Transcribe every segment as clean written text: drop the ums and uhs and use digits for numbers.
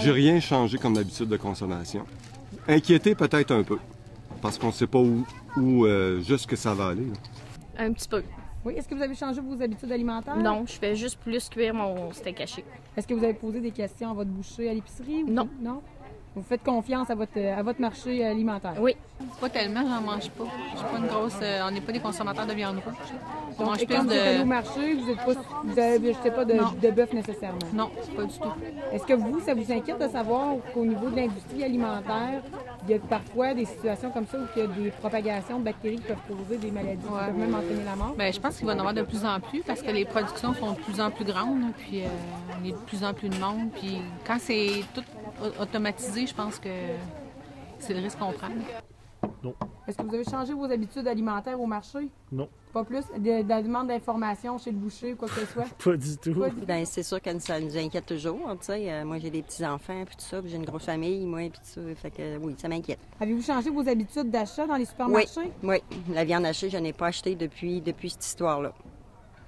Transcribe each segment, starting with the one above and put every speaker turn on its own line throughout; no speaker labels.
J'ai rien changé comme habitude de consommation. Inquiété peut-être un peu, parce qu'on ne sait pas où jusque ça va aller. Là.
Un petit peu.
Oui, est-ce que vous avez changé vos habitudes alimentaires?
Non, je fais juste plus cuire mon steak haché.
Est-ce que vous avez posé des questions à votre boucher à l'épicerie?
Non.
Non? Vous faites confiance à votre marché alimentaire?
Oui.
Pas tellement, j'en mange pas. Je suis pas une grosse. On n'est pas des consommateurs de viande rouge. On
Donc,
mange
et
plus
quand vous êtes allé au
de.
marché, vous n'achetez pas de bœuf nécessairement?
Non, pas du tout.
Est-ce que ça vous inquiète de savoir qu'au niveau de l'industrie alimentaire, il y a parfois des situations comme ça où il y a des propagations de bactéries qui peuvent causer des maladies, qui peuvent même entraîner la mort?
Bien, je pense qu'il va y en avoir de plus en plus parce que les productions sont de plus en plus grandes, puis on est de plus en plus de monde. Puis quand c'est tout automatisé, je pense que c'est le risque qu'on prend.
Non.
Est-ce que vous avez changé vos habitudes alimentaires au marché?
Non.
Pas plus? De la demande d'informations chez le boucher ou quoi que ce soit?
Pas du tout.
Bien, c'est sûr que ça nous inquiète toujours. Tu sais, moi, j'ai des petits-enfants, puis tout ça, puis j'ai une grosse famille, moi, puis tout ça. Fait que oui, ça m'inquiète.
Avez-vous changé vos habitudes d'achat dans les supermarchés?
Oui. La viande hachée, je n'ai pas acheté depuis cette histoire-là.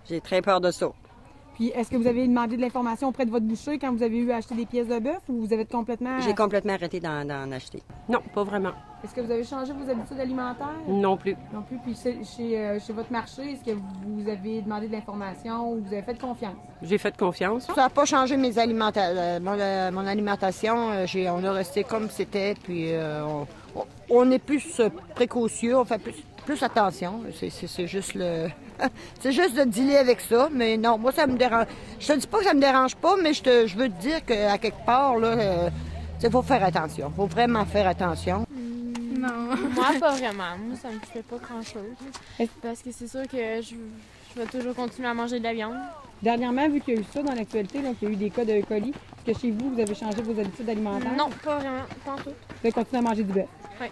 J'ai très peur de ça.
Puis, est-ce que vous avez demandé de l'information auprès de votre boucher quand vous avez eu à acheter des pièces de bœuf ou vous avez complètement...
J'ai complètement arrêté d'en acheter.
Non, pas vraiment.
Est-ce que vous avez changé vos habitudes alimentaires?
Non plus.
Non plus. Puis, chez votre marché, est-ce que vous avez demandé de l'information ou vous avez fait confiance?
J'ai fait confiance.
Ça n'a pas changé mon alimentation. On a resté comme c'était, puis on est plus précautieux, on fait plus attention. C'est juste c'est juste de dealer avec ça, mais non, moi ça me dérange. Je te dis pas que ça me dérange pas, mais je veux te dire qu'à quelque part, là, il faut faire attention. Il faut vraiment faire attention.
Non. Moi, pas vraiment. Moi, ça me fait pas grand-chose. Parce que c'est sûr que je vais toujours continuer à manger de la viande.
Dernièrement, vu qu'il y a eu ça dans l'actualité, donc il y a eu des cas de E. coli, est-ce que chez vous, vous avez changé vos habitudes alimentaires?
Non, pas vraiment. Pas en tout.
Vous avez continué à manger du bœuf?
Oui.